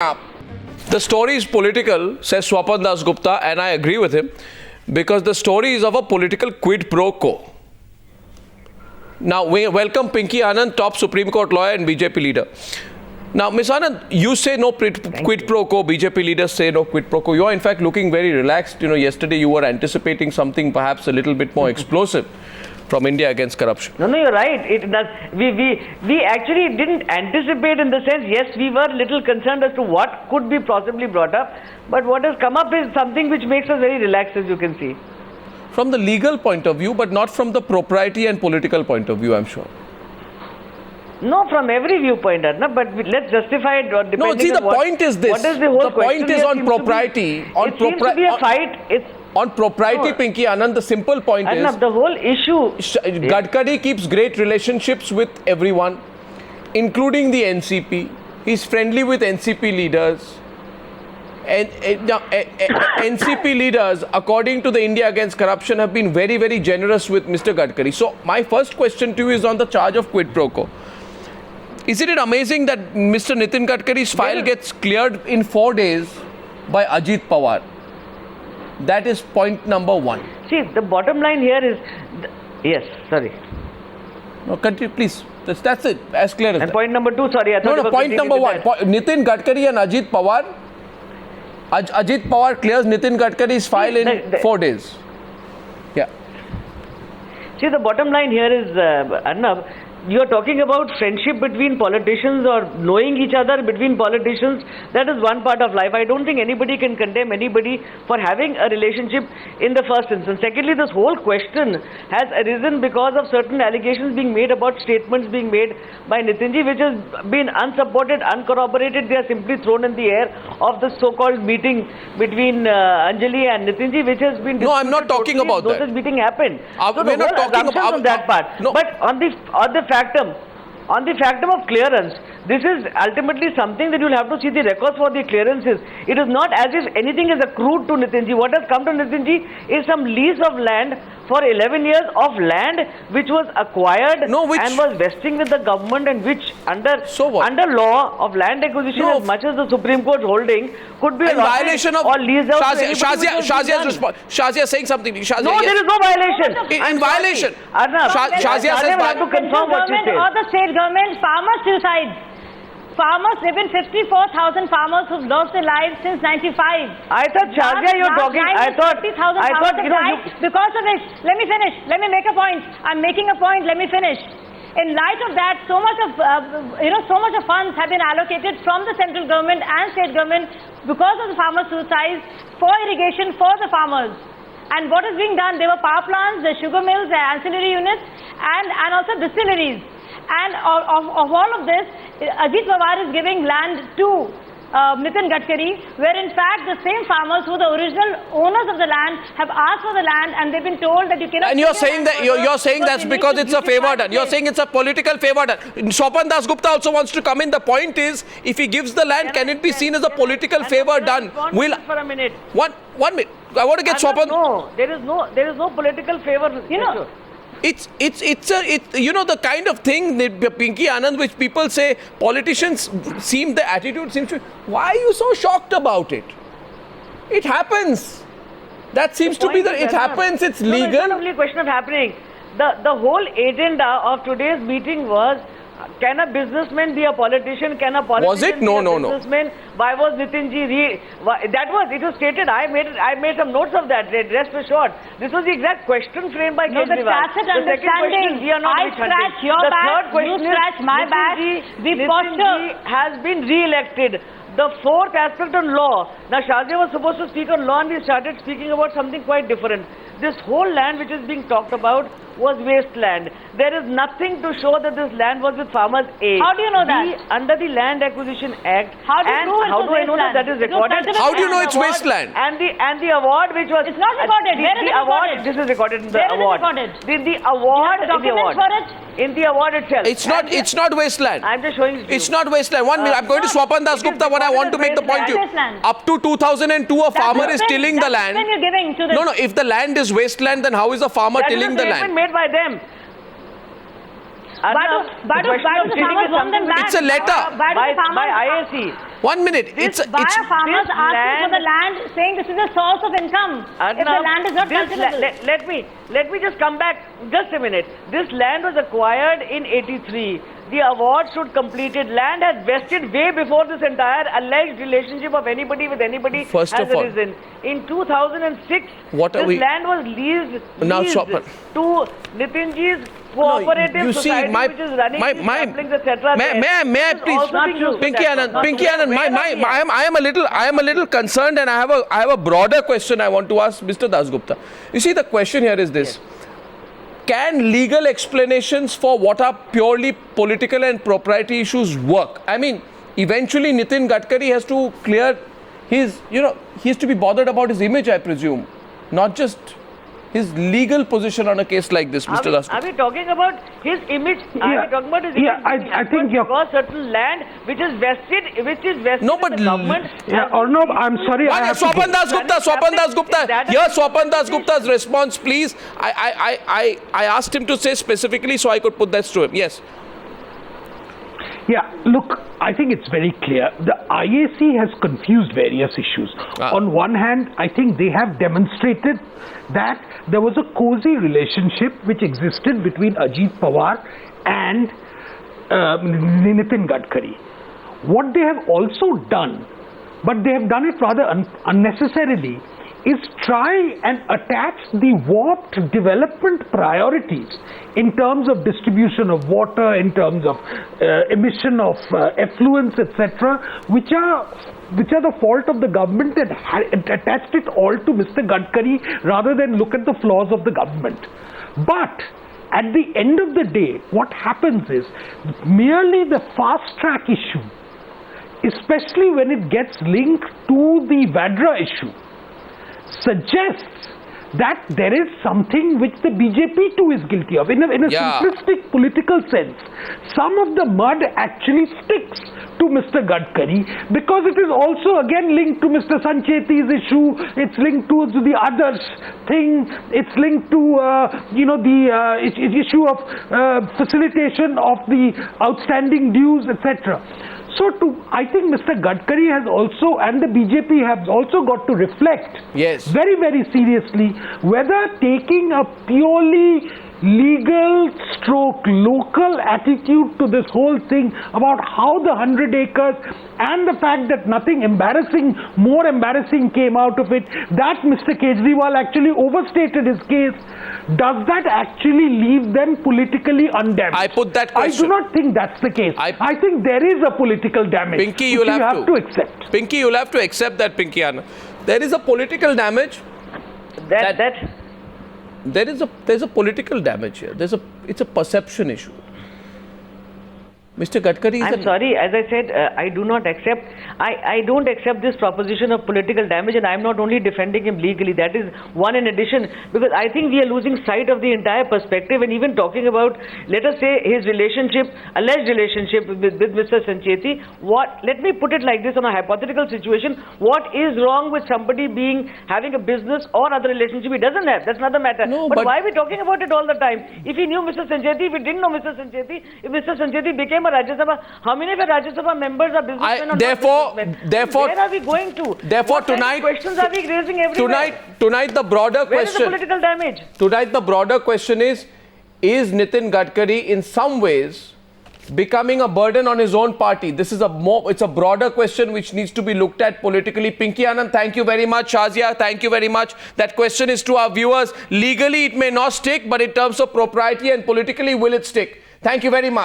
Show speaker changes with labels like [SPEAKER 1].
[SPEAKER 1] The story is political, says Swapan Das Gupta, and I agree with him because the story is of a political quid pro quo. Now, we welcome Pinky Anand, top Supreme Court lawyer and BJP leader. Now, Ms. Anand, you say no quid pro quo, BJP leaders say no quid pro quo. You are in fact looking very relaxed. Yesterday you were anticipating something perhaps a little bit more explosive from India against corruption.
[SPEAKER 2] No, you're right. It does. We actually didn't anticipate in the sense, yes, we were a little concerned as to what could be possibly brought up. But what has come up is something which makes us very relaxed, as you can see.
[SPEAKER 1] From the legal point of view, but not from the propriety and political point of view, I'm sure.
[SPEAKER 2] No, from every viewpoint, Arnab, but let's justify it depending
[SPEAKER 1] no, see, the point is this.
[SPEAKER 2] What is the whole
[SPEAKER 1] the point is on propriety.
[SPEAKER 2] It seems to be a fight.
[SPEAKER 1] On propriety, Pinky Anand, the simple point is...
[SPEAKER 2] the whole issue...
[SPEAKER 1] Gadkari keeps great relationships with everyone, including the NCP. He's friendly with NCP leaders. And NCP leaders, according to the India Against Corruption, have been very, very generous with Mr. Gadkari. So, my first question to you is on the charge of quid pro quo. Isn't it amazing that Mr. Nitin Gadkari's file gets cleared in 4 days by Ajit Pawar? That is point number one.
[SPEAKER 2] See, the bottom line here is... Yes, sorry.
[SPEAKER 1] No, continue, please. That's it, as clear as
[SPEAKER 2] and
[SPEAKER 1] that.
[SPEAKER 2] Point number two, sorry.
[SPEAKER 1] No, point number one. Nitin Gadkari and Ajit Pawar. Ajit Pawar clears Nitin Gadkari's file in 4 days. Yeah.
[SPEAKER 2] See, the bottom line here is, Arnab, you are talking about friendship between politicians or knowing each other between politicians. That is one part of life. I don't think anybody can condemn anybody for having a relationship in the first instance. Secondly, this whole question has arisen because of certain allegations being made about statements being made by Nitinji, which has been unsupported, uncorroborated. They are simply thrown in the air of the so-called meeting between Anjali and Nitinji, which has been...
[SPEAKER 1] No, I'm not talking about that.
[SPEAKER 2] This meeting happened. So
[SPEAKER 1] we're not talking about
[SPEAKER 2] on that part.
[SPEAKER 1] No.
[SPEAKER 2] But on the factum of clearance, this is ultimately something that you'll have to see the records for the clearances. It is not as if anything is accrued to Nitinji. What has come to Nitinji is some lease of land for 11 years of land which was acquired and was vesting with the government, and which under law of land acquisition, as much as the Supreme Court holding, could be
[SPEAKER 1] in violation of
[SPEAKER 2] or leased out to
[SPEAKER 1] Shazia is saying something. Shazia,
[SPEAKER 2] no, there is no violation.
[SPEAKER 1] In violation.
[SPEAKER 2] Shazia says
[SPEAKER 3] have to confirm what she says. Or the state government, farmer suicides. Farmers, there have been 54,000 farmers who've lost their lives since 95.
[SPEAKER 2] I thought, Shazia, you're talking... I thought,
[SPEAKER 3] because of this, let me finish. Let me make a point. I'm making a point. Let me finish. In light of that, so much of funds have been allocated from the central government and state government because of the farmer suicides for irrigation for the farmers. And what is being done? There were power plants, the sugar mills, the ancillary units, and also distilleries. And of all of this, Ajit Pawar is giving land to Nitin Gadkari, where in fact the same farmers who are the original owners of the land have asked for the land, and they've been told that you cannot...
[SPEAKER 1] And you're saying that you're saying that's because it's a favor done. You're saying it's a political favor done. Swapan Das Gupta also wants to come in. The point is, if he gives the land, can it be seen as a political favor done?
[SPEAKER 2] For a minute.
[SPEAKER 1] 1 minute. I want to get Swapan...
[SPEAKER 2] No, there is no political favor.
[SPEAKER 1] It's the kind of thing that Pinky Anand, which people say politicians the attitude seems to... Why are you so shocked about it? It happens. That seems to be it happens, it's legal.
[SPEAKER 2] It's not only a question of happening. The whole agenda of today's meeting was, can a businessman be a politician? Can a politician be a businessman? Why was Nitinji it was stated. I made some notes of that. Rest assured. This was the exact question framed by Kejriwal.
[SPEAKER 3] The tacit understanding. I scratch your back, you scratch my back.
[SPEAKER 2] Nitinji has been re-elected. The fourth aspect on law. Now, Shazia was supposed to speak on law, and we started speaking about something quite different. This whole land which is being talked about was wasteland. There is nothing to show that this land was with Farmers A.
[SPEAKER 3] How do you know that?
[SPEAKER 2] Under the Land Acquisition Act.
[SPEAKER 3] How do I know
[SPEAKER 2] that is recorded?
[SPEAKER 1] How do you know it's wasteland?
[SPEAKER 2] And the award which was...
[SPEAKER 3] It's not recorded. Where is it recorded?
[SPEAKER 2] This is recorded in the award.
[SPEAKER 3] Where is it recorded?
[SPEAKER 2] The award...
[SPEAKER 3] documents for it?
[SPEAKER 2] In the award itself.
[SPEAKER 1] It's not wasteland.
[SPEAKER 2] I'm just showing you.
[SPEAKER 1] It's not wasteland. 1 minute. I'm going to Swapan Das Gupta when I want to make the point to you. Up to 2002, a farmer is tilling the land.
[SPEAKER 3] You're giving to
[SPEAKER 1] No, if the land is wasteland, then how is a farmer tilling the land?
[SPEAKER 2] That is a statement made by them.
[SPEAKER 3] Why do the farmers want them back?
[SPEAKER 1] It's a letter.
[SPEAKER 2] By IAC.
[SPEAKER 1] 1 minute.
[SPEAKER 3] Why are farmers asking for the land, saying this is a source of income if the land is not cultivable?
[SPEAKER 2] Let me just come back just a minute. This land was acquired in 83. The award should completed. Land has vested way before this entire alleged relationship of anybody with anybody
[SPEAKER 1] First
[SPEAKER 2] has
[SPEAKER 1] of all,
[SPEAKER 2] arisen. In 2006,
[SPEAKER 1] what are
[SPEAKER 2] this land was leased to Nitinji's cooperative
[SPEAKER 1] you see,
[SPEAKER 2] society which is running these saplings, etc.
[SPEAKER 1] May I please, Pinky Anand, I am a little concerned, and I have a broader question I want to ask Mr. Dasgupta. You see, the question here is this. Can legal explanations for what are purely political and proprietary issues work? I mean, eventually Nitin Gadkari has to clear his, he has to be bothered about his image, I presume, not just his legal position on a case like this, Mr. Dasgupta.
[SPEAKER 2] Are we talking about his image? Are we talking about his image?
[SPEAKER 4] I think
[SPEAKER 2] because certain land which is vested
[SPEAKER 1] no, but
[SPEAKER 2] in the government.
[SPEAKER 4] Arnab, I'm sorry.
[SPEAKER 1] Swapan Dasgupta. Here, Swapan Dasgupta's response, please. I asked him to say specifically so I could put that to him. Yes.
[SPEAKER 4] Yeah, look, I think it's very clear. The IAC has confused various issues. On one hand, I think they have demonstrated that there was a cozy relationship which existed between Ajit Pawar and Nitin Gadkari. What they have also done, but they have done it rather unnecessarily, is try and attach the warped development priorities in terms of distribution of water, in terms of emission of effluents, etc., which are the fault of the government, and attached it all to Mr. Gadkari rather than look at the flaws of the government. But at the end of the day, what happens is merely the fast track issue, especially when it gets linked to the Vadra issue, suggests that there is something which the BJP too is guilty of. In a simplistic political sense, some of the mud actually sticks to Mr. Gadkari because it is also again linked to Mr. Sancheti's issue, it's linked to the others thing, it's linked to the issue of facilitation of the outstanding dues, etc. So I think Mr. Gadkari has also, and the BJP have also got to reflect very, very seriously whether taking a purely legal stroke local attitude to this whole thing about how the 100 acres and the fact that nothing more embarrassing came out of it, that Mr. Kejriwal actually overstated his case, does that actually leave them politically undamaged?
[SPEAKER 1] I put that question.
[SPEAKER 4] I do not think that's the case. I think there is a political damage.
[SPEAKER 1] Pinky, you'll have to accept. Pinky, you'll have to accept that, Pinky Anand. There is a political damage. There's a political damage here. It's a perception issue. Mr. Gadkari is
[SPEAKER 2] I'm sorry, as I said, I do not accept, I don't accept this proposition of political damage, and I'm not only defending him legally, that is one in addition, because I think we are losing sight of the entire perspective, and even talking about, let us say, his relationship, alleged relationship with Mr. Sancheti. Let me put it like this on a hypothetical situation, what is wrong with somebody having a business or other relationship he doesn't have? That's another matter.
[SPEAKER 1] No,
[SPEAKER 2] but why are we talking about it all the time? If he knew Mr. Sancheti, if he didn't know Mr. Sancheti, if Mr. Sancheti became a Rajya Sabha, how many of the Rajya Sabha members are businessmen or not businessmen? Where are we going to?
[SPEAKER 1] Therefore,
[SPEAKER 2] what questions are we raising everywhere?
[SPEAKER 1] Tonight the broader question.
[SPEAKER 2] Where is the political damage?
[SPEAKER 1] Tonight the broader question is Nitin Gadkari in some ways becoming a burden on his own party? It's a broader question which needs to be looked at politically. Pinky Anand, thank you very much. Shazia, thank you very much. That question is to our viewers. Legally, it may not stick, but in terms of propriety and politically, will it stick? Thank you very much.